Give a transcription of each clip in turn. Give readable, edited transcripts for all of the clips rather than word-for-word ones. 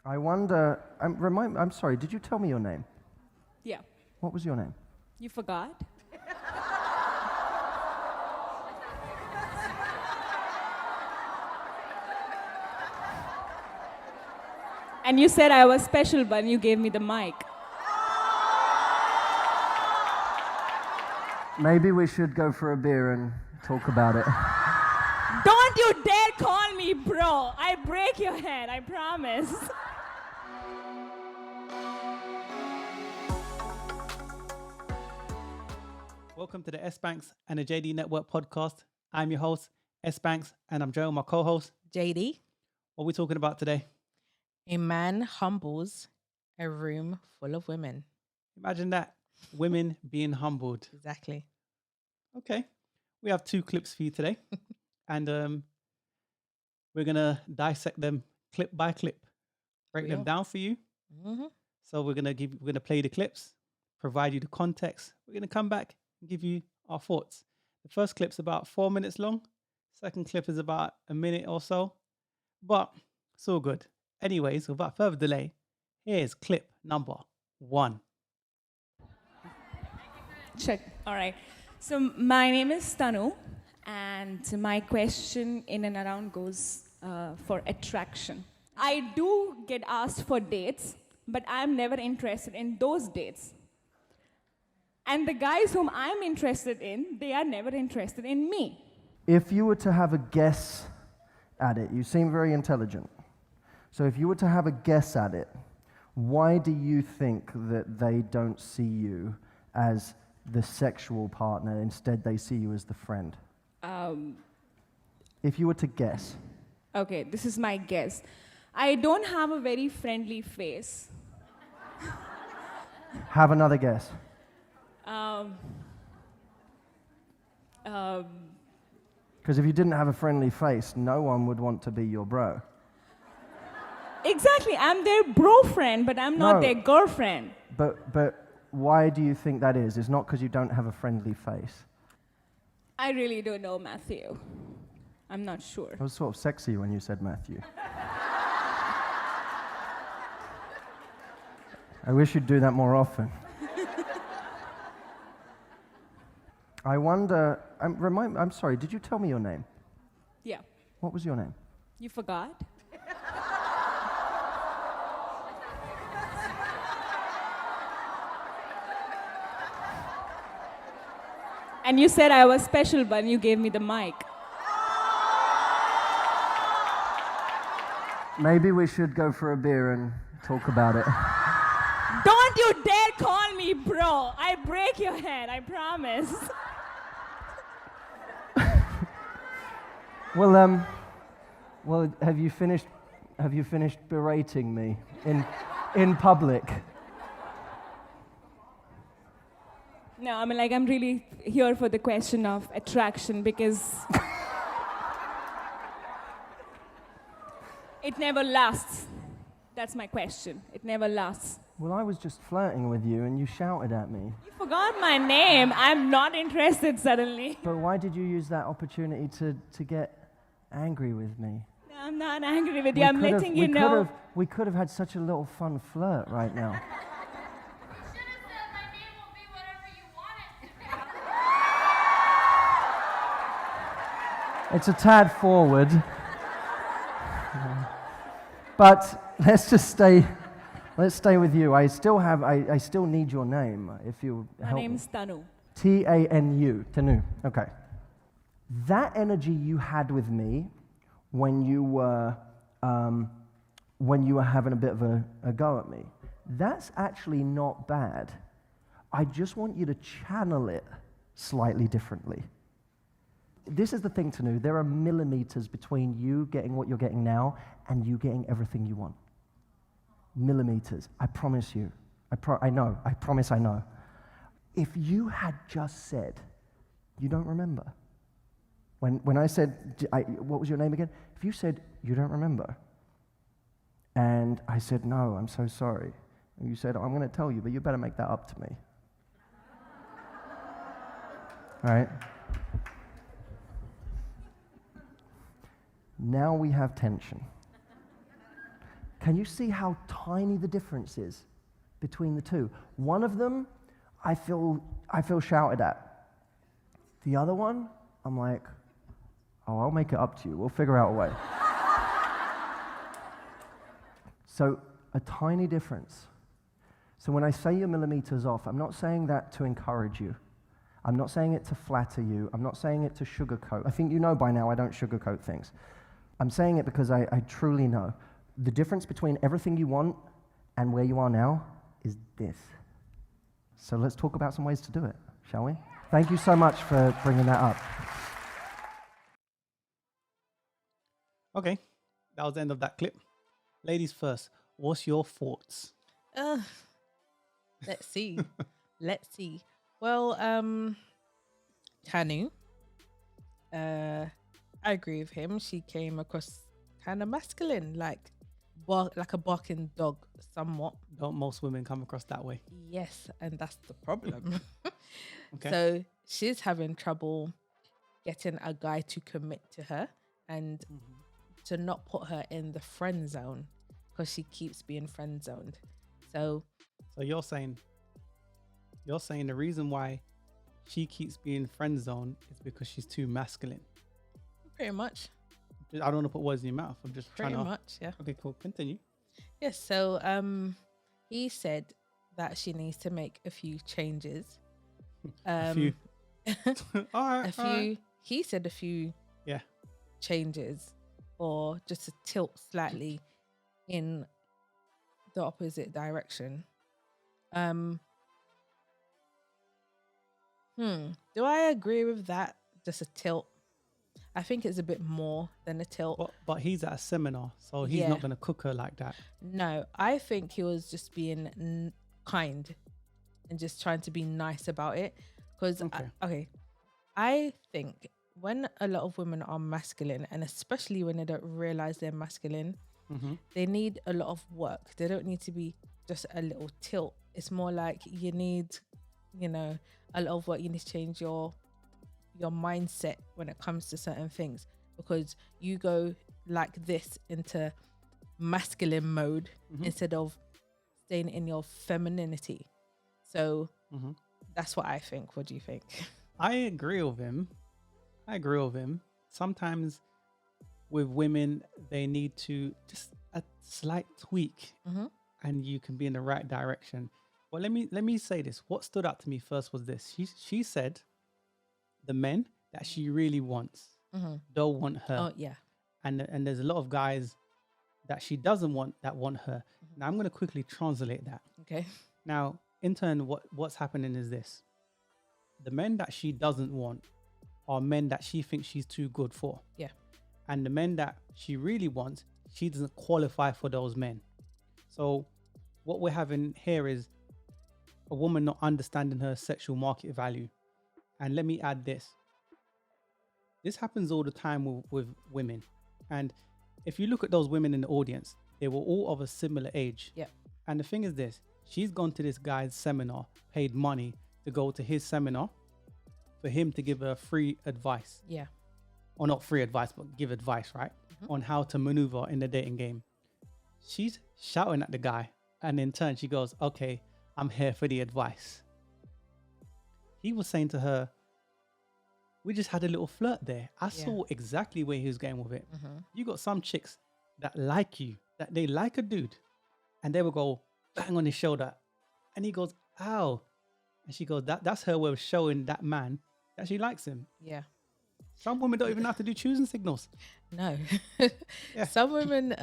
I wonder, I'm sorry, did you tell me your name? Yeah. What was your name? You forgot? And you said I was special, but you gave me the mic. Maybe we should go for a beer and talk about it. Don't you dare call me bro. I break your head, I promise. Welcome to the S.Banks&JD Network podcast. I'm your host, S.Banks, and I'm joined with my co-host, JD. What are we talking about today? A man humbles a room full of women. Imagine that. Women being humbled. Exactly. Okay. We have 2 clips for you today. And we're going to dissect them clip by clip. Break them down for you. Mm-hmm. So we're going to play the clips, provide you the context. We're going to come back and give you our thoughts. The first clip's about 4 minutes long. Second clip is about a minute or so. But it's all good. Anyways, without further delay, here's clip number 1. Check. All right. So my name is Tanu, and my question in and around goes for attraction. I do get asked for dates, but I'm never interested in those dates. And the guys whom I'm interested in, they are never interested in me. If you were to have a guess at it, you seem very intelligent. So if you were to have a guess at it, why do you think that they don't see you as the sexual partner, instead they see you as the friend? If you were to guess. Okay, this is my guess. I don't have a very friendly face. Have another guess. Because if you didn't have a friendly face, no one would want to be your bro. Exactly, I'm their bro friend, but I'm not No. their girlfriend. But why do you think that is? It's not because you don't have a friendly face. I really don't know, Matthew. I'm not sure. It was sort of sexy when you said Matthew. I wish you'd do that more often. I wonder, I'm sorry, did you tell me your name? Yeah. What was your name? You forgot? And you said I was special, but you gave me the mic. Maybe we should go for a beer and talk about it. Don't you dare call me bro. I break your head, I promise. Well, have you finished berating me in public? No, I'm really here for the question of attraction because it never lasts. That's my question. It never lasts. Well, I was just flirting with you and you shouted at me. You forgot my name. I'm not interested suddenly. But why did you use that opportunity to get angry with me? No, I'm not angry with you. I'm letting you know. We could have had such a little fun flirt right now. You should have said my name will be whatever you want it. It's a tad forward. But let's stay with you. I still need your name, if you help My me. name's Tanu. T-A-N-U, Tanu, okay. That energy you had with me when you were having a bit of a go at me, that's actually not bad. I just want you to channel it slightly differently. This is the thing, Tanu, there are millimeters between you getting what you're getting now and you getting everything you want. Millimeters, I promise you. I promise I know. If you had just said, you don't remember. When I said, what was your name again? If you said, you don't remember, and I said, no, I'm so sorry, and you said, I'm going to tell you, but you better make that up to me. All right? Now we have tension. Can you see how tiny the difference is between the two? One of them, I feel shouted at. The other one, I'm like, oh, I'll make it up to you. We'll figure out a way. So a tiny difference. So when I say you're millimeters off, I'm not saying that to encourage you. I'm not saying it to flatter you. I'm not saying it to sugarcoat. I think you know by now I don't sugarcoat things. I'm saying it because I truly know. The difference between everything you want and where you are now is this. So let's talk about some ways to do it, shall we? Thank you so much for bringing that up. Okay, that was the end of that clip. Ladies first, what's your thoughts? Let's see. Let's see. Well, Tanu, I agree with him. She came across kind of masculine, like a barking dog, somewhat. Don't most women come across that way? Yes, and that's the problem. Okay. So she's having trouble getting a guy to commit to her and to not put her in the friend zone because she keeps being friend zoned. So you're saying the reason why she keeps being friend zoned is because she's too masculine. pretty much. I don't want to put words in your mouth. I'm just Pretty trying to. much, yeah. Okay, cool. Continue. Yes, so he said that she needs to make a few changes. A few. All right. a few. He said a few. Yeah. Changes, or just to tilt slightly in the opposite direction. Do I agree with that? Just a tilt. I think it's a bit more than a tilt. But he's at a seminar, so he's not going to cook her like that. No, I think he was just being kind and just trying to be nice about it. Because, I think when a lot of women are masculine, and especially when they don't realize they're masculine, they need a lot of work. They don't need to be just a little tilt. It's more like you need, a lot of work. You need to change your mindset when it comes to certain things, because you go like this into masculine mode instead of staying in your femininity. So that's what I think. What do you think? I agree with him. Sometimes with women, they need to just a slight tweak and you can be in the right direction. Well, let me say this. What stood out to me first was this. She said the men that she really wants don't want her. Oh, yeah. And there's a lot of guys that she doesn't want that want her. Now, I'm going to quickly translate that. Okay. Now, in turn, what's happening is this. The men that she doesn't want are men that she thinks she's too good for. Yeah. And the men that she really wants, she doesn't qualify for those men. So what we're having here is a woman not understanding her sexual market value. And let me add this. This happens all the time with women. And if you look at those women in the audience, they were all of a similar age. Yeah. And the thing is this, she's gone to this guy's seminar, paid money to go to his seminar for him to give her free advice. Yeah. Or not free advice, but give advice, right? On how to maneuver in the dating game. She's shouting at the guy. And in turn, she goes, okay, I'm here for the advice. He was saying to her, we just had a little flirt there. I saw exactly where he was going with it. You got some chicks that like you, that they like a dude, and they will go bang on his shoulder. And he goes, ow. And she goes, that's her way of showing that man that she likes him. Yeah. Some women don't even have to do choosing signals. No. Yeah. Some women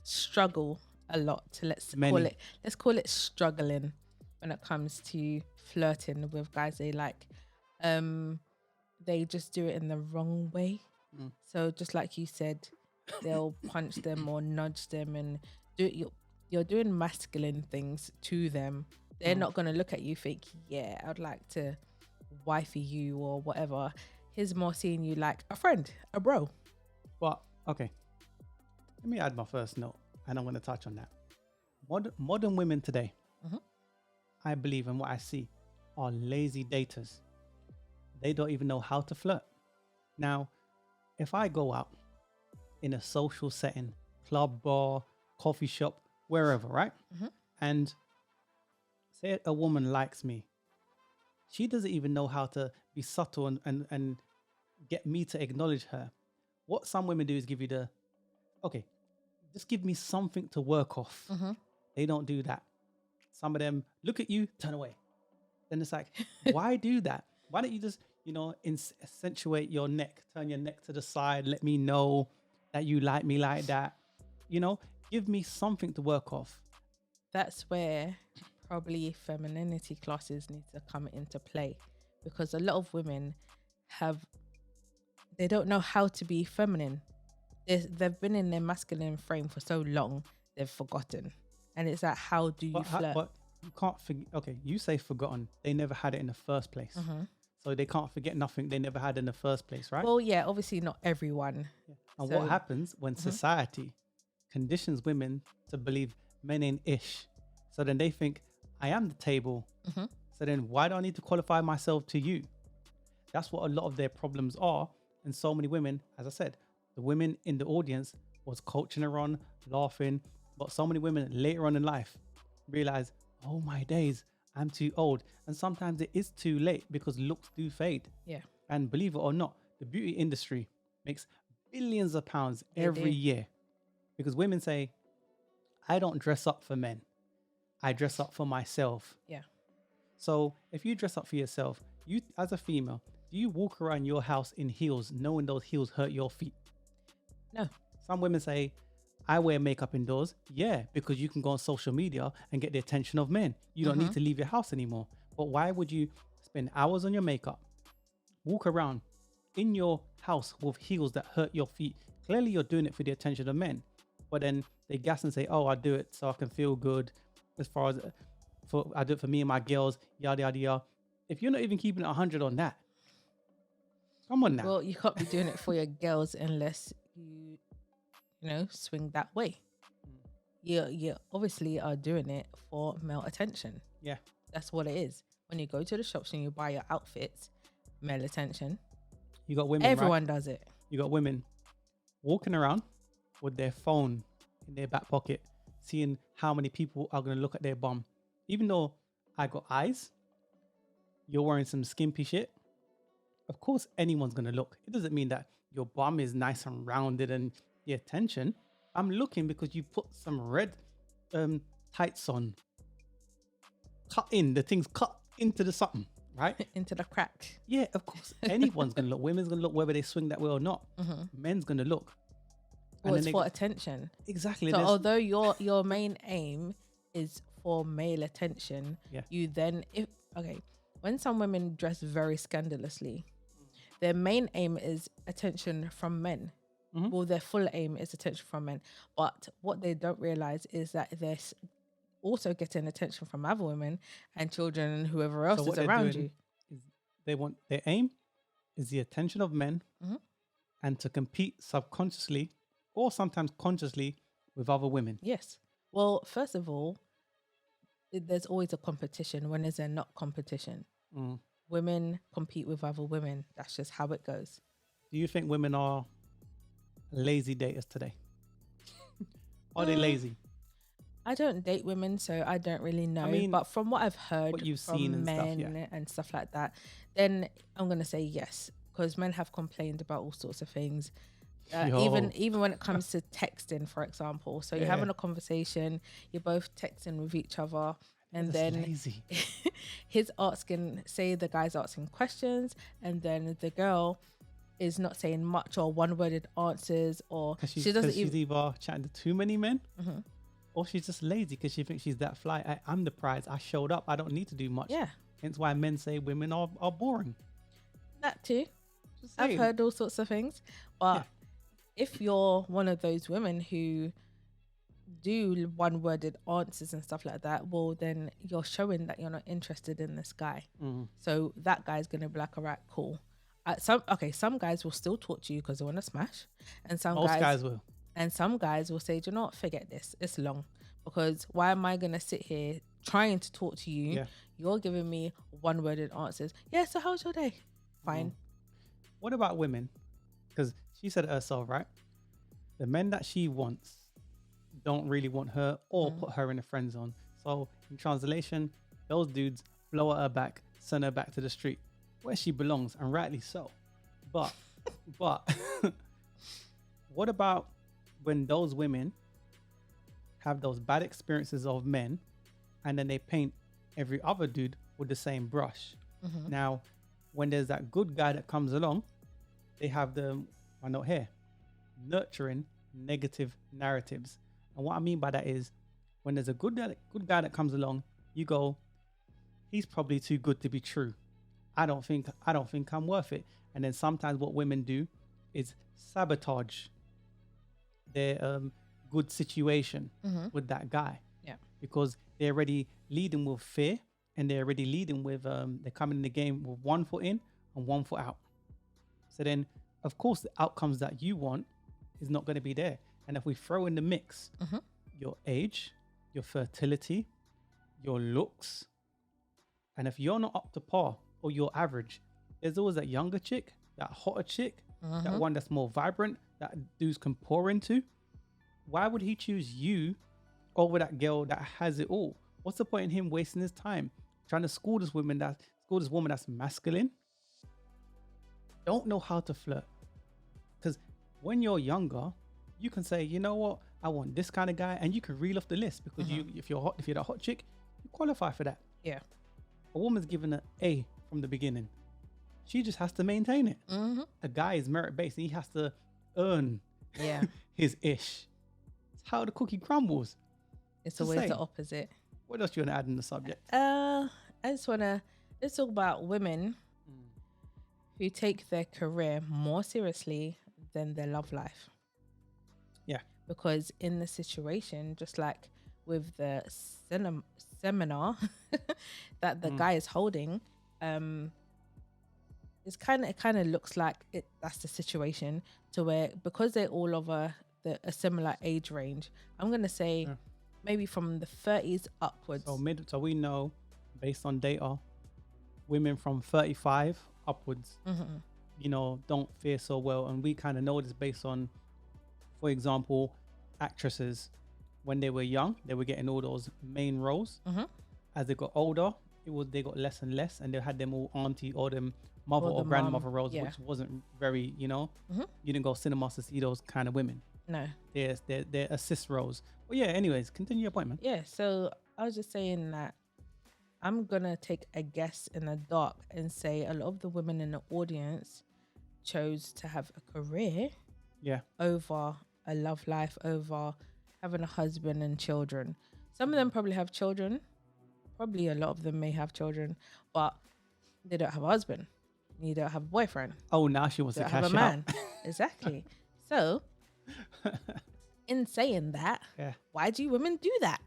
struggle a lot to let's call it struggling when it comes to flirting with guys they like. They just do it in the wrong way. So just like you said, they'll punch them or nudge them and you're doing masculine things to them. They're not going to look at you think, yeah, I'd like to wifey you or whatever. He's more seeing you like a friend, a bro. Well, okay. Let me add my first note, and I'm going to touch on that. Modern women today, I believe, and what I see, are lazy daters. They don't even know how to flirt. Now, if I go out in a social setting, club, bar, coffee shop, wherever, right? And say a woman likes me. She doesn't even know how to be subtle and get me to acknowledge her. What some women do is give you the, okay, just give me something to work off. They don't do that. Some of them look at you, turn away. Then it's like, why do that? Why don't you just, accentuate your neck, turn your neck to the side, let me know that you like me like that. Give me something to work off. That's where probably femininity classes need to come into play, because a lot of women they don't know how to be feminine. They've been in their masculine frame for so long, they've forgotten. And it's like, how do you flirt? But you can't forget. Okay, you say forgotten. They never had it in the first place. So they can't forget nothing they never had in the first place, right? Well, yeah, obviously not everyone. Yeah. And what happens when society conditions women to believe men ain't ish? So then they think, I am the table. So then why do I need to qualify myself to you? That's what a lot of their problems are. And so many women, as I said, the women in the audience was coaching her on, laughing. But so many women later on in life realize, oh my days, I'm too old. And sometimes it is too late because looks do fade. Yeah. And believe it or not, the beauty industry makes billions of pounds every year. Because women say, I don't dress up for men. I dress up for myself. Yeah. So if you dress up for yourself, you as a female, do you walk around your house in heels knowing those heels hurt your feet? No. Some women say, I wear makeup indoors. Yeah, because you can go on social media and get the attention of men. You don't need to leave your house anymore. But why would you spend hours on your makeup, walk around in your house with heels that hurt your feet? Clearly you're doing it for the attention of men. But then they gas and say, oh, I do it so I can feel good. As far as I do it for me and my girls, yada, yada, yada. If you're not even keeping it 100 on that, come on now. Well, you can't be doing it for your girls unless you swing that way. You obviously are doing it for male attention. Yeah. That's what it is. When you go to the shops and you buy your outfits, male attention. You got women, Everyone does it. You got women walking around with their phone in their back pocket, seeing how many people are going to look at their bum. Even though I got eyes, you're wearing some skimpy shit. Of course, anyone's going to look. It doesn't mean that your bum is nice and rounded and the attention. I'm looking because you put some red tights on. The things cut into the something, right? Into the crack. Yeah, of course. Anyone's going to look. Women's going to look whether they swing that way or not. Men's going to look. Well, it's for attention. Exactly. So although your main aim is for male attention, you then, when some women dress very scandalously, their main aim is attention from men. Well, their full aim is attention from men. But what they don't realize is that they're also getting attention from other women and children and whoever else is around you. Their aim is the attention of men and to compete subconsciously or sometimes consciously with other women. Yes. Well, first of all, there's always a competition. When is there not competition? Women compete with other women. That's just how it goes. Do you think women are lazy daters today? Are they lazy? I don't date women, so I don't really know. I mean, but from what I've heard what you've from seen and men and stuff like that, then I'm going to say yes, because men have complained about all sorts of things. Even when it comes to texting, for example. So you're having a conversation, you're both texting with each other, and then lazy. the guy's asking questions, and then the girl is not saying much or one-worded answers, or she doesn't even. She's either chatting to too many men, or she's just lazy because she thinks she's that fly. I'm the prize. I showed up. I don't need to do much. Yeah. Hence why men say women are boring. That too. I've heard all sorts of things, but if you're one of those women who do one-worded answers and stuff like that, well, then you're showing that you're not interested in this guy. So that guy's gonna be like, all right, cool. Some guys will still talk to you because they want to smash, and Most guys will. And some guys will say, do you know what, forget this, it's long, because why am I gonna sit here trying to talk to you? Yeah. You're giving me one-worded answers. Yeah, so how's your day? Fine. What about women? Because she said it herself, right? The men that she wants don't really want her or put her in a friend zone. So in translation, those dudes blow at her back, send her back to the street where she belongs, and rightly so. But what about when those women have those bad experiences of men and then they paint every other dude with the same brush? Now, when there's that good guy that comes along, they have the, I know here, nurturing negative narratives. And what I mean by that is when there's a good guy that comes along, you go, he's probably too good to be true. I don't think I'm worth it. And then sometimes what women do is sabotage their good situation with that guy. Yeah. Because they're already leading with fear, and they're already leading with they're coming in the game with 1 foot in and 1 foot out. So then of course the outcomes that you want is not going to be there. And if we throw in the mix your age, your fertility, your looks, and if you're not up to par or you're average, there's always that younger chick, that hotter chick, that one that's more vibrant, that dudes can pour into. Why would he choose you over that girl that has it all? What's the point in him wasting his time trying to school this woman that's masculine, don't know how to flirt? Because when you're younger, you can say, you know what, I want this kind of guy, and you can reel off the list because if you're that hot chick, you qualify for that. Yeah. A woman's given an A from the beginning. She just has to maintain it. A guy is merit-based. He has to earn his ish. It's how the cookie crumbles. It's always the opposite. What else do you want to add in the subject? I just want to, let's talk about women who take their career more seriously than their love life. Yeah. Because in the situation, just like with the seminar that the guy is holding, it kind of looks like that's the situation, to where, because they're all over a similar age range, I'm going to say maybe from the 30s upwards. So we know, based on data, women from 35 upwards, don't fare so well. And we kind of know this based on, for example, actresses. When they were young, they were getting all those main roles. As they got older, they got less and less, and they had them all auntie or them mother or grandmother roles, which wasn't very, you didn't go cinemas to see those kind of women. No. They're assist roles. Well, yeah, anyways, continue your point, man. Yeah, so I was just saying that I'm going to take a guess in the dark and say a lot of the women in the audience chose to have a career over a love life, over having a husband and children. Some of them probably have children. Probably a lot of them may have children, but they don't have a husband. You don't have a boyfriend. Oh, now she wants to cash have a man. Exactly. So, in saying that, why do women do that?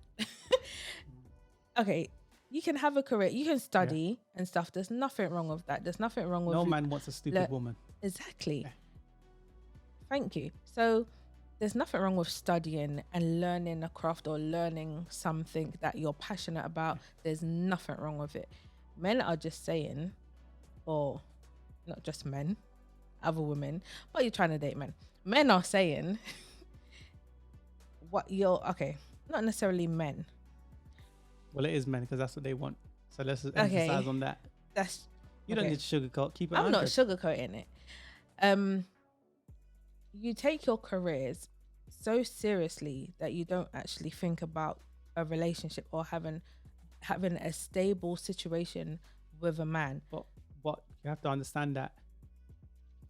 Okay, you can have a career, you can study and stuff. There's nothing wrong with that. There's nothing wrong with no man wants a stupid woman. Exactly. Yeah. Thank you. So there's nothing wrong with studying and learning a craft or learning something that you're passionate about. There's nothing wrong with it. Men are just saying, or not just men, other women, but you're trying to date men. Men are saying not necessarily men. Well, it is men, because that's what they want. So let's emphasize on that. You don't need to sugarcoat. Keep it. I'm not sugarcoating it. You take your careers so seriously that you don't actually think about a relationship or having a stable situation with a man. But you have to understand that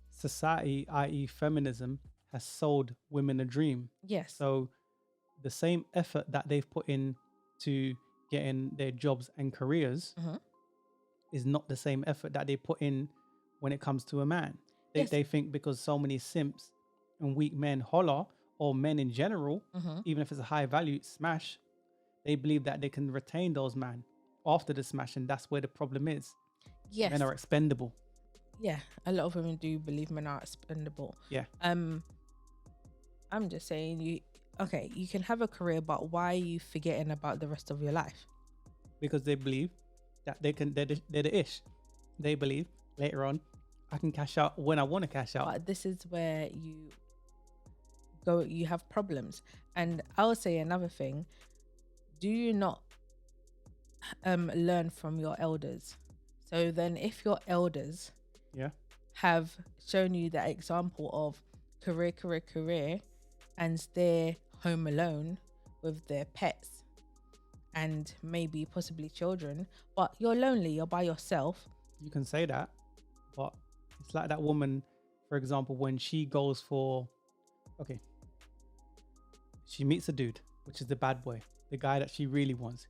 society, i.e. feminism, has sold women a dream. Yes. So the same effort that they've put in to getting their jobs and careers is not the same effort that they put in when it comes to a man. They think because so many simps and weak men holler, or men in general, even if it's a high value smash, they believe that they can retain those men after the smash, and that's where the problem is. Yes. Men are expendable. Yeah, a lot of women do believe men are expendable. Yeah. I'm just saying, you can have a career, but why are you forgetting about the rest of your life? Because they believe that they're the ish. They believe later on, I can cash out when I want to cash out. But this is where you you have problems. And I would say another thing, do you not learn from your elders? So then if your elders Yeah. have shown you that example of career, and they're home alone with their pets and maybe possibly children, but you're lonely, you're by yourself. You can say that, but it's like that woman, for example, when she goes for, okay, she meets a dude, which is the bad boy, the guy that she really wants,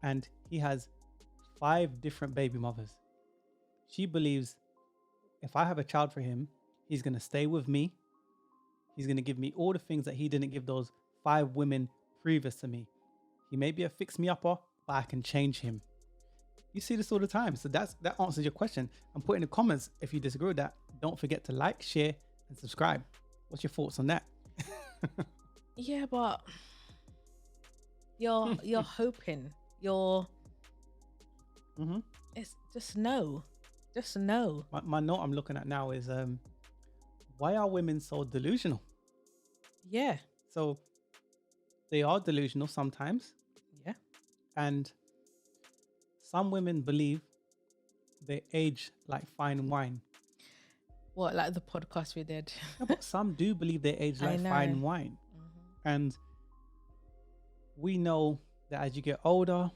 and he has 5 different baby mothers. She believes if I have a child for him, he's going to stay with me. He's going to give me all the things that he didn't give those 5 women previous to me. He may be a fix-me-upper, but I can change him. You see this all the time. So that answers your question. And put in the comments if you disagree with that. Don't forget to like, share, and subscribe. What's your thoughts on that? Yeah, but you're hoping. It's just no. Just no. My note I'm looking at now is why are women so delusional? Yeah. So they are delusional sometimes. Yeah. And some women believe they age like fine wine. What, like the podcast we did? Yeah, but some do believe they age I like know. fine wine. And we know that as you get older,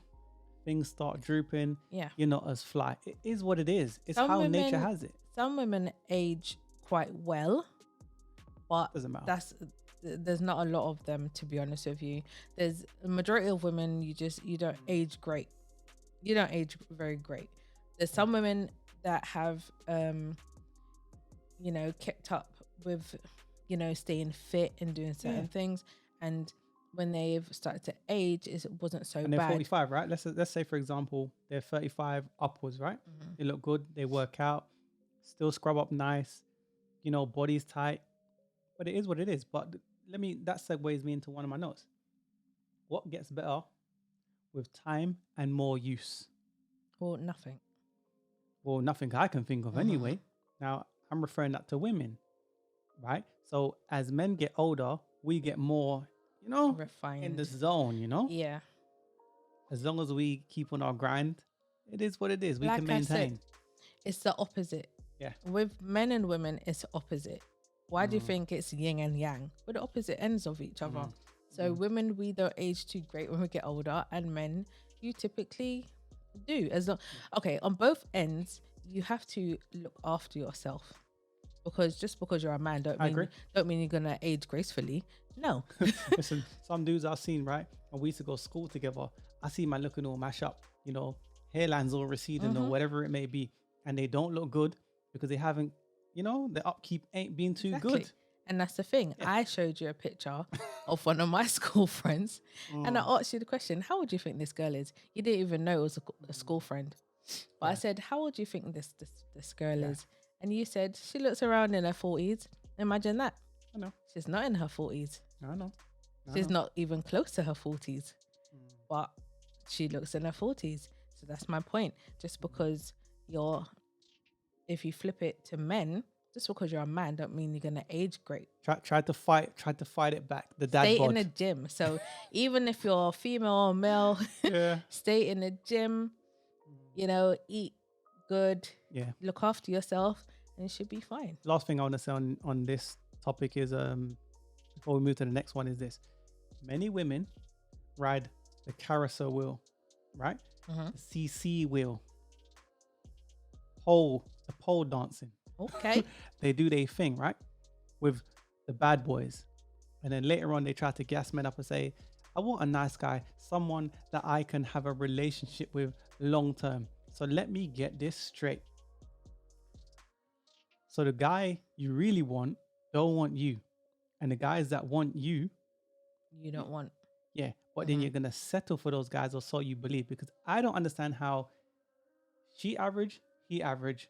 things start drooping. Yeah. You're not as fly. It is what it is. It's Some how women- nature has it. Some women age quite well, but Doesn't matter. there's not a lot of them, to be honest with you. There's a majority of women, you don't age great. You don't age very great. There's some women that have kept up with staying fit and doing certain things, and when they've started to age, it wasn't so And they're bad. 45, right? Let's say, for example, they're 35 upwards, right? They look good. They work out, still scrub up nice, body's tight. But it is what it is. But that segues me into one of my notes. What gets better with time and more use? Or nothing. Well, nothing I can think of anyway. Now, I'm referring that to women, right? So as men get older, we get more, Refined. in the zone, Yeah. As long as we keep on our grind, it is what it is. We Like can I said, maintain. it's the opposite. Yeah. With men and women, it's the opposite. Why do you think it's yin and yang? We're the opposite ends of each other. So women, we don't age too great when we get older, and men, you typically do. Okay, on both ends, you have to look after yourself, because just because you're a man don't mean you're gonna age gracefully. No. Listen, some dudes I've seen, right? And we used to go to school together. I see man looking all mash up, hairlines all receding or whatever it may be, and they don't look good because they haven't, the upkeep ain't been too good. And that's the thing. Yeah. I showed you a picture of one of my school friends, and I asked you the question, how old do you think this girl is? You didn't even know it was a school friend. But I said, how old do you think this girl is? And you said, she looks around in her 40s. Imagine that. I know. She's not in her 40s. I know. She's not even close to her 40s. But she looks in her 40s. So that's my point. Just because if you flip it to men, just because you're a man don't mean you're gonna age great. Try to fight it back. The dad stay bod. in the gym. So even if you're female or male, stay in the gym, eat good, look after yourself, and it should be fine. Last thing I want to say on this topic is before we move to the next one is this. Many women ride the carousel wheel, right? The CC wheel. The pole dancing. Okay. They do their thing, right? With the bad boys. And then later on, they try to gas men up and say, I want a nice guy, someone that I can have a relationship with long term. So let me get this straight. So the guy you really want don't want you. And the guys that want you, you don't want. Yeah. But then you're going to settle for those guys, or so you believe. Because I don't understand how she average, he average,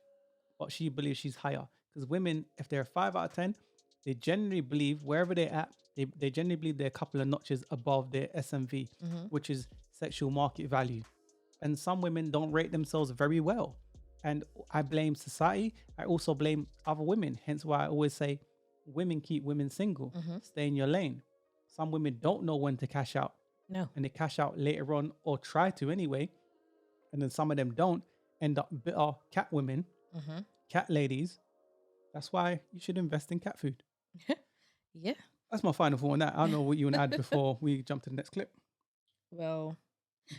but she believes she's higher. Because women, if they're 5 out of 10, they generally believe wherever they're at, they generally believe they're a couple of notches above their SMV, which is sexual market value. And some women don't rate themselves very well. And I blame society. I also blame other women. Hence why I always say, women keep women single. Stay in your lane. Some women don't know when to cash out. No. And they cash out later on or try to anyway. And then some of them don't, end up bitter cat women, cat ladies. That's why you should invest in cat food. Yeah. That's my final thought on that. I don't know what you want to add before we jump to the next clip. Well,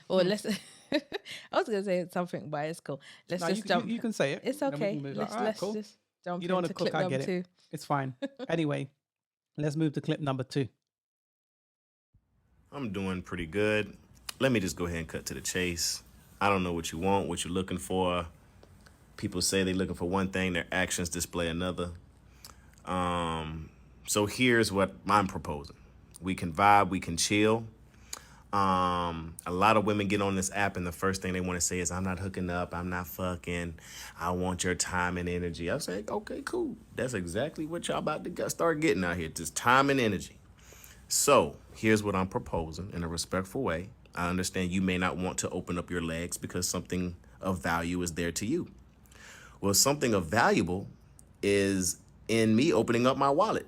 or let's. I was gonna say something, but it's cool. Let's No, just you, jump. You can say it. It's and then we okay. can move. Let's All right, cool. just jump You don't want into to cook, clip I get number it. 2. It's fine. Anyway, let's move to clip number 2. I'm doing pretty good. Let me just go ahead and cut to the chase. I don't know what you want, what you're looking for. People say they're looking for one thing, their actions display another. So here's what I'm proposing. We can vibe, we can chill. A lot of women get on this app and the first thing they want to say is, I'm not hooking up, I'm not fucking, I want your time and energy. I say, okay, cool. That's exactly what y'all about to start getting out here, just time and energy. So here's what I'm proposing in a respectful way. I understand you may not want to open up your legs because something of value is there to you. Well, something of valuable is in me opening up my wallet.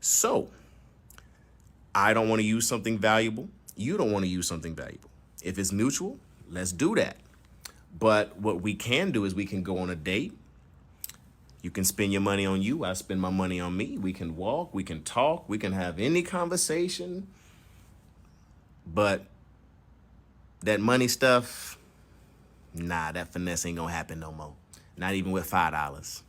So I don't want to use something valuable. You don't want to use something valuable. If it's mutual, let's do that. But what we can do is we can go on a date. You can spend your money on you. I spend my money on me. We can walk. We can talk. We can have any conversation. But that money stuff, nah, that finesse ain't gonna happen no more. Not even with $5.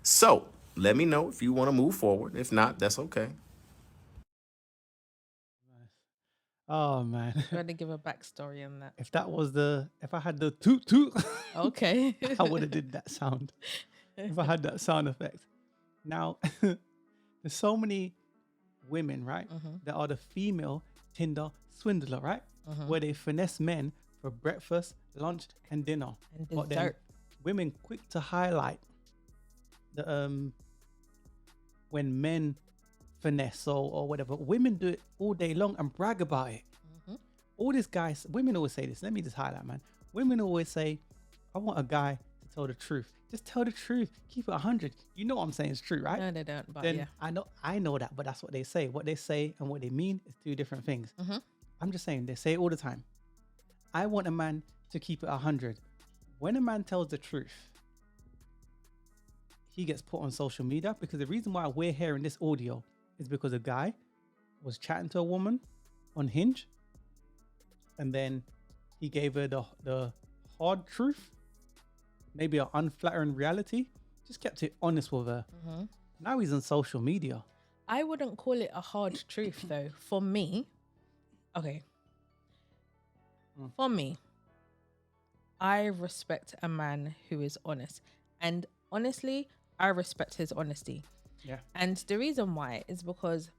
So let me know if you want to move forward. If not, that's okay. Oh man. I'm gonna give a backstory on that. If I had the toot toot, Okay. I would have did that sound. If I had that sound effect. Now, there's so many women, right, that are the female Tinder swindler, right, where they finesse men for breakfast, lunch, and dinner. And But then dessert. women quick to highlight the when men finesse or whatever. Women do it all day long and brag about it. All these guys, women always say this. Let me just highlight, man. Women always say, I want a guy to tell the truth. Just tell the truth. Keep it 100. You know what I'm saying is true, right? No, they don't. But Then yeah. I know that, but that's what they say. What they say and what they mean is two different things. I'm just saying, they say it all the time. I want a man to keep it 100. When a man tells the truth, he gets put on social media, because the reason why we're hearing this audio is because a guy was chatting to a woman on Hinge, and then he gave her the hard truth, maybe an unflattering reality, just kept it honest with her. Now he's on social media. I wouldn't call it a hard truth though. For me, okay. For me, I respect a man who is honest. And honestly, I respect his honesty. Yeah. And the reason why is because,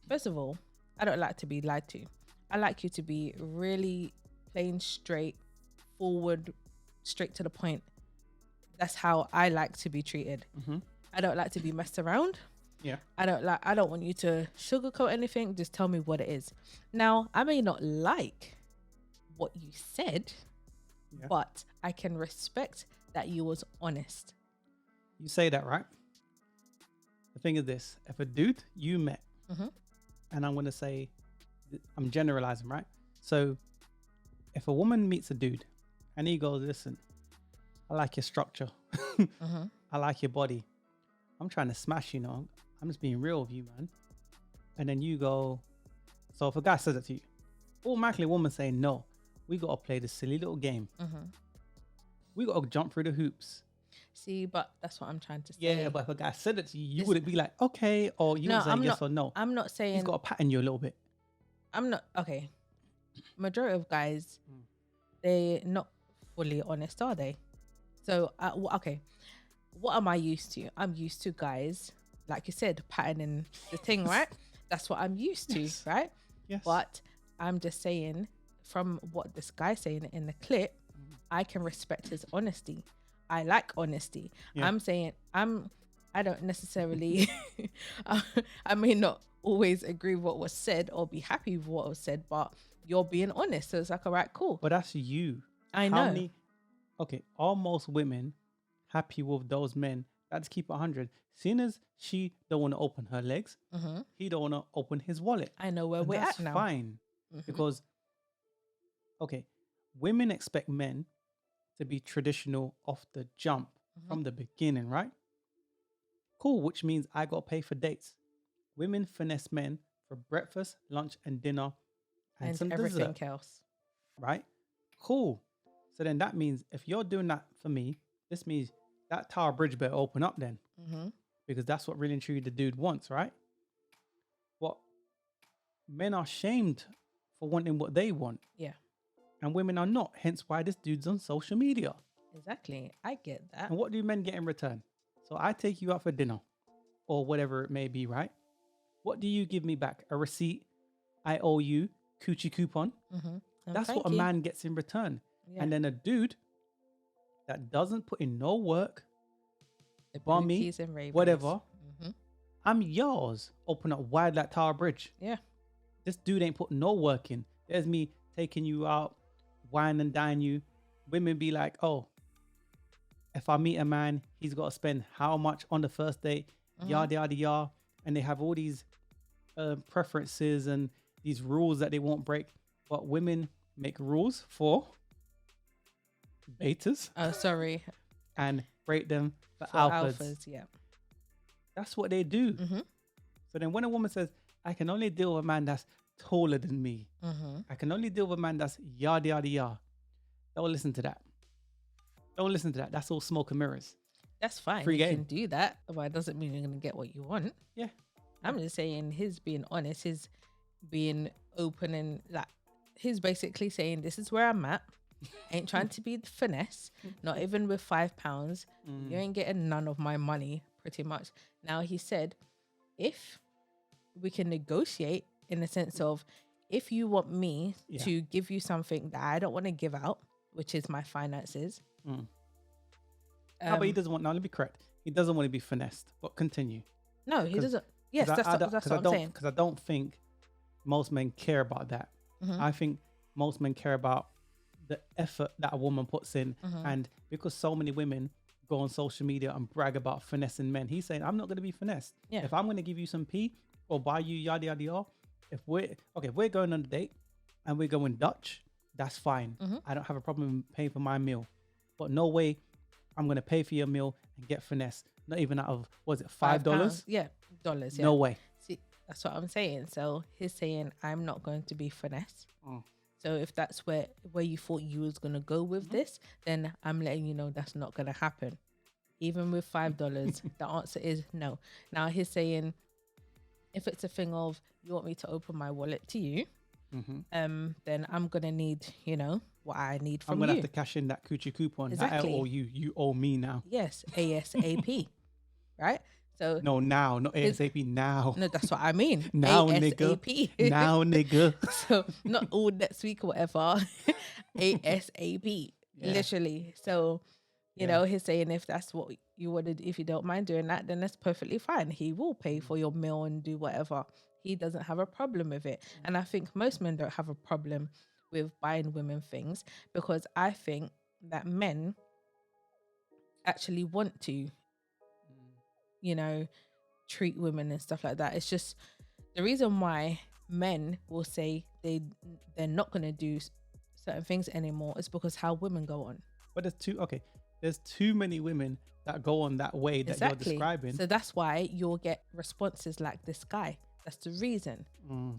first of all, I don't like to be lied to. I like you to be really plain, straight, forward, straight to the point. That's how I like to be treated. I don't like to be messed around. Yeah. I don't want you to sugarcoat anything. Just tell me what it is. Now, I may not like what you said, but I can respect that you was honest. You say that, right? The thing is this: if a dude you met, and I'm going to say, I'm generalizing, right? So if a woman meets a dude and he goes, listen, I like your structure. I like your body. I'm trying to smash you, know. I'm just being real with you, man. And then you go, so if a guy says that to you, automatically a woman saying, no, we got to play this silly little game. We got to jump through the hoops. See, but that's what I'm trying to say. Yeah, but if a guy said it to you, you wouldn't be like, okay, or you would say yes or no. I'm not saying... He's got to pattern you a little bit. I'm not... Okay. Majority of guys, they're not fully honest, are they? So, okay. What am I used to? I'm used to guys, like you said, patterning the thing, right? That's what I'm used to, right? Yes. But I'm just saying, from what this guy's saying in the clip, I can respect his honesty. I like honesty. Yeah. I'm saying I don't necessarily I may not always agree with what was said or be happy with what was said, but you're being honest. So it's like, all right, cool. But that's you. I How know. many, okay, are most women happy with those men Let's keep it 100. Seeing as she don't want to open her legs, he don't want to open his wallet. I know where And we're that's at now. fine. Because, okay, women expect men to be traditional off the jump from the beginning, right? Cool, which means I got to pay for dates. Women finesse men for breakfast, lunch, and dinner, and some everything dessert, else. right? Cool. So then that means if you're doing that for me, this means that Tower Bridge better open up then, because that's what really and truly the dude wants, right? What men are shamed for wanting what they want, Yeah, and women are not. Hence why this dude's on social media. exactly. I get that. And what do men get in return? So I take you out for dinner or whatever it may be, right? What do you give me back? A receipt? I owe you coochie coupon. That's what a man gets in return. Yeah. And then a dude that doesn't put in no work, The bummy, bookies and Ray-Bans. whatever, I'm yours. Open up wide like Tower Bridge. Yeah. This dude ain't put no work in. There's me taking you out, wine and dine you. Women be like, oh, if I meet a man, he's got to spend how much on the first date, yada, yada, yada. And they have all these preferences and these rules that they won't break. But women make rules for betas Oh, sorry. and break them for For alphas. alphas, yeah. That's what they do. So then when a woman says, I can only deal with a man that's taller than me, I can only deal with a man that's yada, yada, yada. Don't listen to that. Don't listen to that. That's all smoke and mirrors. That's fine. Free you game. can do that, but it doesn't mean you're going to get what you want. Yeah. I'm just saying his being honest, his being open and like, he's basically saying, this is where I'm at. Ain't trying to be finesse, not even with £5. You ain't getting none of my money, pretty much. Now he said, if we can negotiate in the sense of, if you want me to give you something that I don't want to give out, which is my finances. But he doesn't want, now let me correct. He doesn't want to be finessed, but continue. No, he doesn't. Yes, that's what I'm saying. Because I don't think most men care about that. I think most men care about the effort that a woman puts in. And because so many women go on social media and brag about finessing men, he's saying, I'm not going to be finessed. Yeah. If I'm going to give you some pee or buy you yada yada yada, if we're going on a date and we're going Dutch, that's fine. I don't have a problem paying for my meal. But no way I'm going to pay for your meal and get finesse. Not even out of, was it $5? Yeah, dollars. Yeah. No way. See, that's what I'm saying. So he's saying, I'm not going to be finesse. So if that's where you thought you was going to go with this, then I'm letting you know that's not going to happen. Even with $5, the answer is no. Now he's saying, if it's a thing of you want me to open my wallet to you, then I'm going to need, what I need from I'm you. going to have to cash in that coochie coupon. Exactly. I owe you. You owe me now. Yes, ASAP. Right? So No, now. Not ASAP, now. no, that's what I mean. Now, ASAP. nigga. Now, nigga. So not all next week or whatever. ASAP. Yeah. Literally. So, you know, he's saying if that's what you wanted, if you don't mind doing that, then that's perfectly fine. He will pay for your meal and do whatever. He doesn't have a problem with it. And I think most men don't have a problem with buying women things, because I think that men actually want to, treat women and stuff like that. It's just the reason why men will say they're not going to do certain things anymore is because how women go on. But there's too many women that go on that way that you're describing. So that's why you'll get responses like this guy. That's the reason.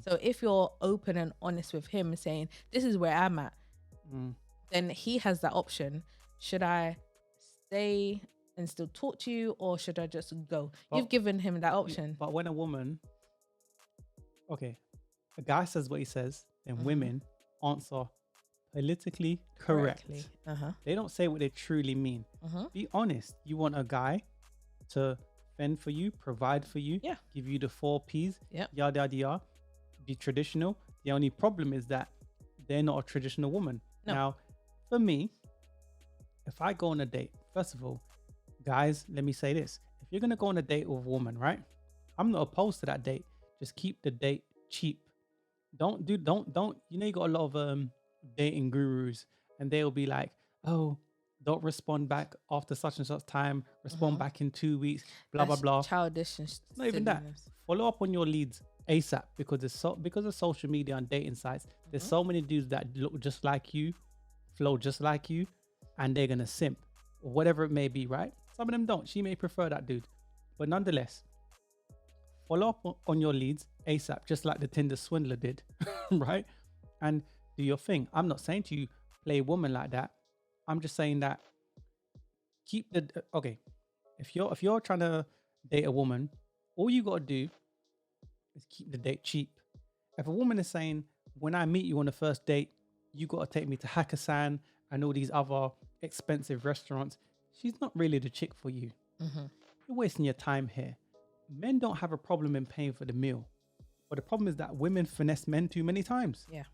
So if you're open and honest with him saying, this is where I'm at, then he has that option. Should I stay and still talk to you, or should I just go? You've given him that option. But when a woman, a guy says what he says, then women answer politically correct. They don't say what they truly mean. Be honest. You want a guy to fend for you, provide for you, give you the 4 Ps, yada, yada, yada, be traditional. The only problem is that they're not a traditional woman. No. Now, for me, if I go on a date, first of all, guys, let me say this. If you're going to go on a date with a woman, right? I'm not opposed to that date. Just keep the date cheap. Don't, you got a lot of dating gurus, and they'll be like, oh, Don't respond back after such and such time. Respond back in 2 weeks. Blah That's blah blah. childish and Not even that. silliness. Follow up on your leads ASAP because of social media and dating sites. There's so many dudes that look just like you, flow just like you, and they're gonna simp or whatever it may be, right? Some of them don't. She may prefer that dude, but nonetheless, follow up on your leads ASAP, just like the Tinder swindler did, right? And do your thing. I'm not saying to you play a woman like that. I'm just saying that keep the okay. If you're trying to date a woman, all you gotta do is keep the date cheap. If a woman is saying, when I meet you on the first date, you gotta take me to Hakkasan and all these other expensive restaurants, she's not really the chick for you. You're wasting your time here. Men don't have a problem in paying for the meal, but the problem is that women finesse men too many times. Yeah.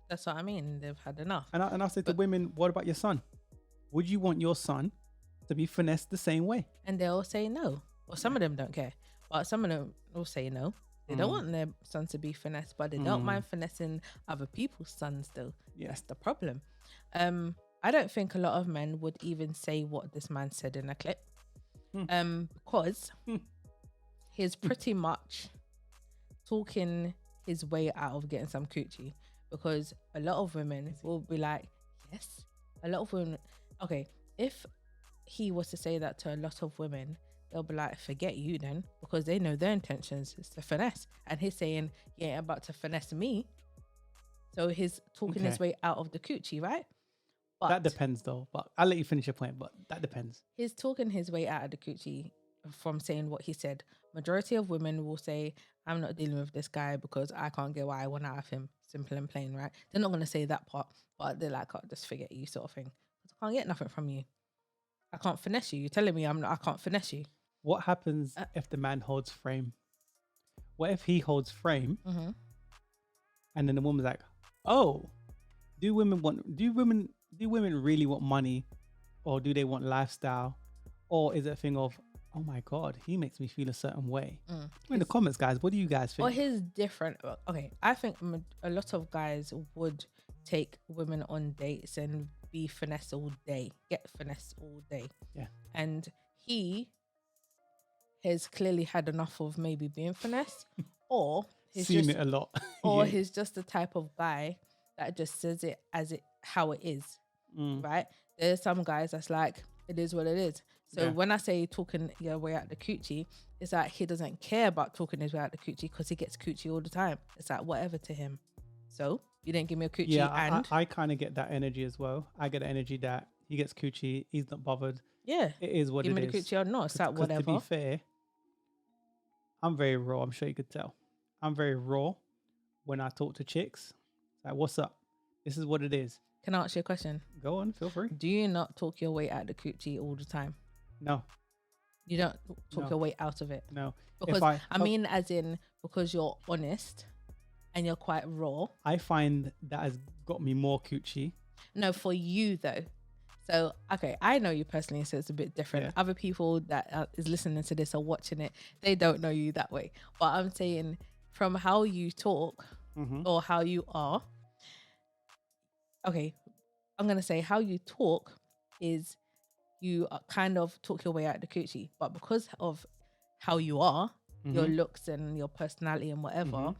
That's what I mean. They've had enough. And I say to women, what about your son? Would you want your son to be finessed the same way? And they'll say no. Well, some of them don't care, but some of them will say no. They don't want their son to be finessed, but they don't mind finessing other people's sons though. Yeah. That's the problem. I don't think a lot of men would even say what this man said in a clip. Because he's pretty much talking his way out of getting some coochie. Because a lot of women will be like, yes. A lot of women, okay, if he was to say that to a lot of women, they'll be like, forget you then, because they know their intentions is to finesse. And he's saying, yeah, about to finesse me. So he's talking his way out of the coochie, right? But that depends though, but I'll let you finish your point, but that depends. He's talking his way out of the coochie from saying what he said. Majority of women will say, I'm not dealing with this guy because I can't get what I want out of him. Simple and plain, right? They're not going to say that part, but they're like, oh, just forget you sort of thing. I can't get nothing from you. I can't finesse you. You're telling me I can't finesse you. What happens if the man holds frame? What if he holds frame and then the woman's like, oh, do women really want money, or do they want lifestyle, or is it a thing of, oh my god, he makes me feel a certain way? In the comments, guys, what do you guys think? Well, he's different. Okay, I think a lot of guys would take women on dates and be finessed all day, get finessed all day. Yeah. And he has clearly had enough of maybe being finessed, or he's Seen just, it a lot. or Yeah. he's just the type of guy that just says it how it is, right? There's some guys that's like, it is what it is. So when I say talking your way out the coochie, it's like he doesn't care about talking his way out the coochie because he gets coochie all the time. It's like whatever to him. So you didn't give me a coochie, and I kind of get that energy as well. I get the energy that he gets coochie, he's not bothered. yeah, It is what give it me is. the coochie or not. It's like 'Cause whatever. to be fair, I'm very raw. I'm sure you could tell. I'm very raw when I talk to chicks. Like, what's up? This is what it is. Can I ask you a question? Go on, feel free. Do you not talk your way out the coochie all the time? No, You don't talk No. your way out of it? no. Because I mean, as in, because you're honest and you're quite raw. I find that has got me more coochie. No, for you though. So, okay, I know you personally, so it's a bit different. Yeah. Other people that is listening to this or watching it, they don't know you that way. But I'm saying from how you talk or how you are, okay, I'm going to say how you talk is you kind of talk your way out the coochie. But because of how you are, your looks and your personality and whatever,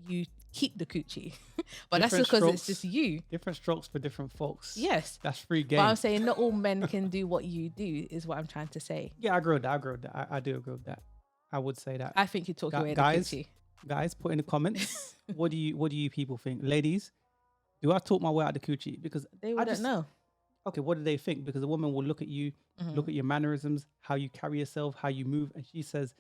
you keep the coochie. But that's Different because it's strokes. just you. Different strokes for different folks. Yes. That's free But game. I'm saying not all men can do what you do, is what I'm trying to say. Yeah, I agree with that. I do agree with that. I would say that. I think you talk your way out guys, the coochie. Guys, put in the comments. What do you people think? Ladies, do I talk my way out the coochie? Because They I wouldn't just know. Okay, what do they think? Because a woman will look at you, look at your mannerisms, how you carry yourself, how you move, and she says,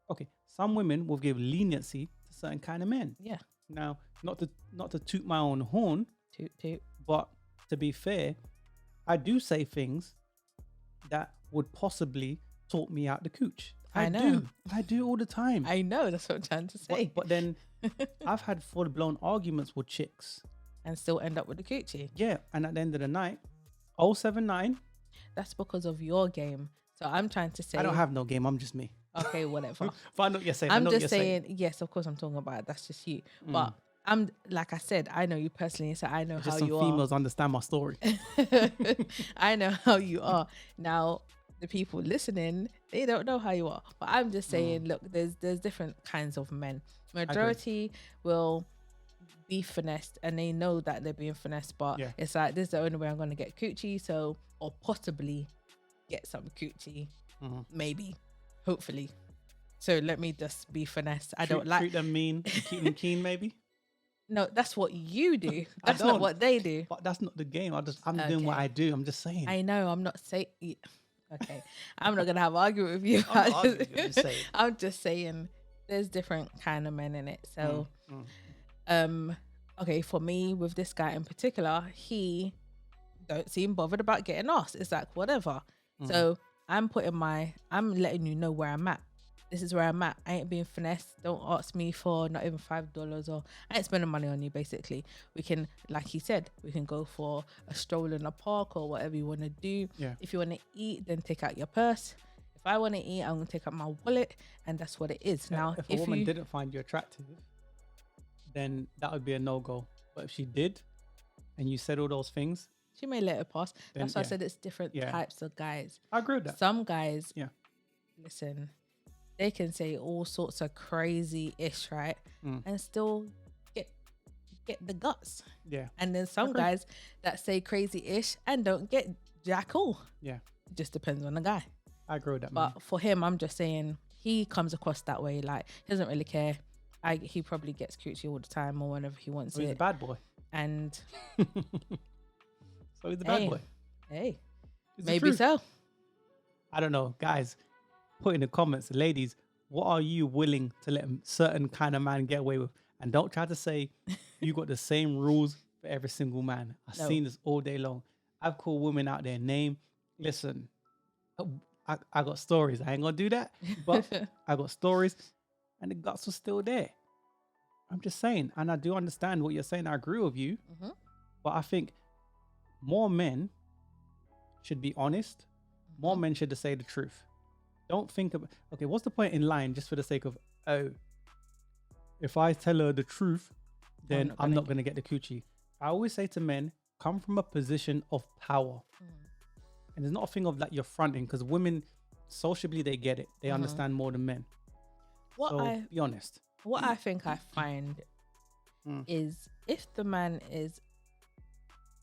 okay, some women will give leniency to certain kind of men. Yeah. Now, not to toot my own horn, Toot, toot. but to be fair, I do say things that would possibly talk me out the cooch. I know. I do all the time. I know, that's what I'm trying to say. But then I've had full-blown arguments with chicks. And still end up with the coochie. Yeah, and at the end of the night, 079. That's because of your game. So I'm trying to say. I don't have no game. I'm just me. Okay, whatever. But I know what you're saying. I'm just saying, yes, of course I'm talking about it. That's just you. But I'm like I said, I know you personally, so I know Just how some you females understand my story. are. I know how you are. Now, the people listening, they don't know how you are. But I'm just saying, look, there's different kinds of men. Majority will be finessed, and they know that they're being finessed, but it's like, this is the only way I'm going to get coochie, so, or possibly get some coochie, maybe, hopefully. So let me just be finessed. I don't like treat them mean, and keep them keen, maybe. No, that's what you do. That's not what they do. But that's not the game. I'm doing what I do. I'm just saying. I know. I'm not saying. Okay, I'm not gonna have an argument with you. I'm not arguing, I'm just saying. I'm just saying there's different kind of men in it. So, okay, for me with this guy in particular, he don't seem bothered about getting asked. It's like whatever. So I'm letting you know where I'm at. This is where I'm at. I ain't being finessed. Don't ask me for not even $5, or I ain't spending money on you. Basically, we can, like he said, we can go for a stroll in a park or whatever you want to do. Yeah. If you want to eat, then take out your purse. If I want to eat, I'm gonna take out my wallet, and that's what it is. Yeah, Now, if a woman didn't find you attractive, then that would be a no-go. But if she did, and you said all those things, she may let it pass. Then, That's why I said it's different types of guys. I agree with that. Some guys, listen, they can say all sorts of crazy-ish, right? And still get the guts. Yeah. And then some guys that say crazy-ish and don't get jack all. Yeah. It just depends on the guy. I agree with that, But man. for him, I'm just saying he comes across that way. Like, he doesn't really care. He probably gets coochie all the time or whenever he wants it. He's a bad boy. And so he's a bad boy. Hey, It's the maybe truth. so. I don't know, guys. Put in the comments, ladies, what are you willing to let a certain kind of man get away with? And don't try to say you got the same rules for every single man. I've seen this all day long. I've called women out their name. Listen, I got stories. I ain't gonna do that, but I got stories, and the guts are still there. I'm just saying, and I do understand what you're saying. I agree with you, but I think more men should be honest. More men should say the truth. Don't think about, okay, what's the point in lying just for the sake of, oh, if I tell her the truth, then I'm not going to get the coochie. I always say to men, come from a position of power. And it's not a thing of like you're fronting, because women, sociably, they get it. They understand more than men. Be honest. What I think I find is if the man is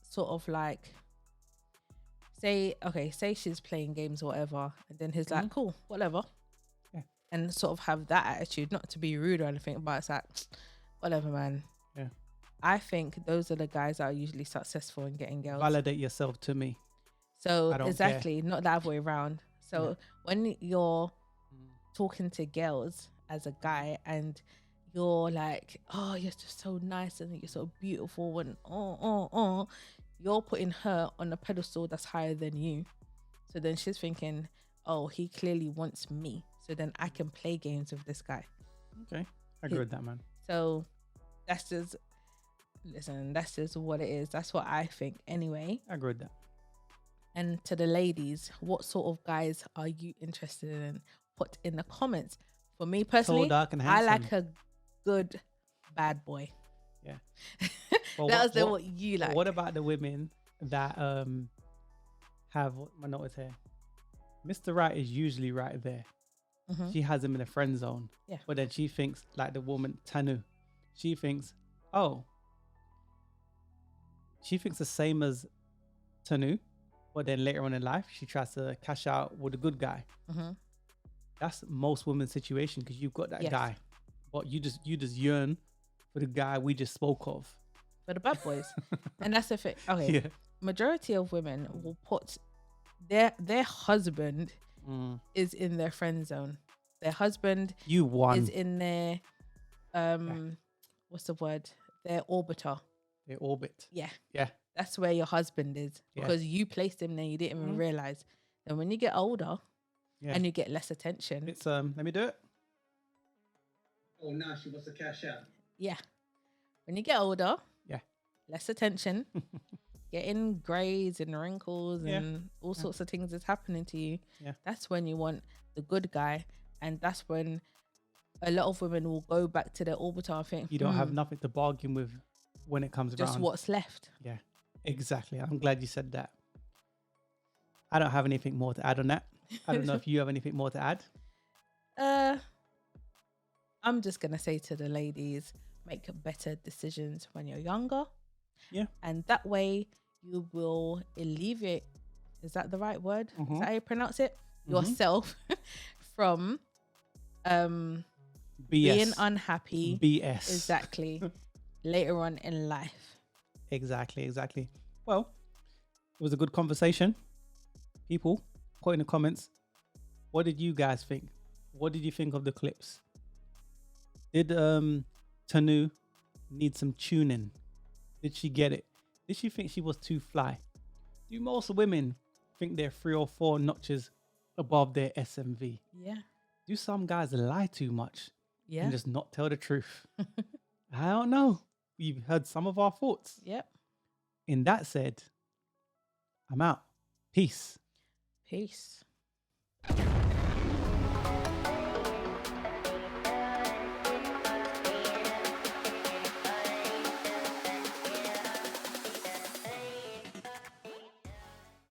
sort of like, say she's playing games or whatever, and then he's like, cool, whatever. Yeah. And sort of have that attitude, not to be rude or anything, but it's like, whatever, man. Yeah. I think those are the guys that are usually successful in getting girls. Validate yourself to me. So exactly, not the other way around. So when you're talking to girls as a guy and you're like, oh, you're just so nice and you're so beautiful, and you're putting her on a pedestal that's higher than you. So then she's thinking, oh, he clearly wants me, so then I can play games with this guy. Okay, I agree with that, man. So that's just what it is. That's what I think anyway. I agree with that. And to the ladies, what sort of guys are you interested in? Put in the comments. For me personally, Tall, dark, and I handsome. like a good bad boy. Yeah. Well, Let us know what you like. What about the women that have my notice here? Mr. Right is usually right there. She has him in a friend zone. Yeah. But then she thinks, like the woman Tanu, she thinks, oh, she thinks the same as Tanu, but then later on in life, she tries to cash out with a good guy. That's most women's situation, because you've got that guy, but you just yearn for the guy we just spoke of. For the bad boys. And that's the thing. Okay. Yeah. Majority of women will put their husband is in their friend zone. Their husband is in their what's the word? Their orbiter. Their orbit. Yeah. Yeah. That's where your husband is, because you placed him there, you didn't even realize. Then when you get older and you get less attention. It's let me do it. Oh, now she wants to cash out. Yeah. When you get older, yeah, less attention, getting grays and wrinkles and all sorts of things is happening to you. Yeah. That's when you want the good guy, and that's when a lot of women will go back to their orbital and think, You don't have nothing to bargain with when it comes just around. what's left. Yeah, exactly. I'm glad you said that. I don't have anything more to add on that. I don't know if you have anything more to add. I'm just gonna say to the ladies, make better decisions when you're younger. Yeah. And that way you will alleviate, is that the right word? Is that how you pronounce it? Yourself from BS. being unhappy. BS. Exactly. Later on in life. Exactly. Well, it was a good conversation. People, put in the comments, what did you guys think? What did you think of the clips? Did Tanu need some tuning? Did she get it? Did she think she was too fly? Do most women think they're 3 or 4 notches above their SMV? Yeah. Do some guys lie too much Yeah. and just not tell the truth? I don't know. We've heard some of our thoughts. Yep. In that said, I'm out. Peace. Peace.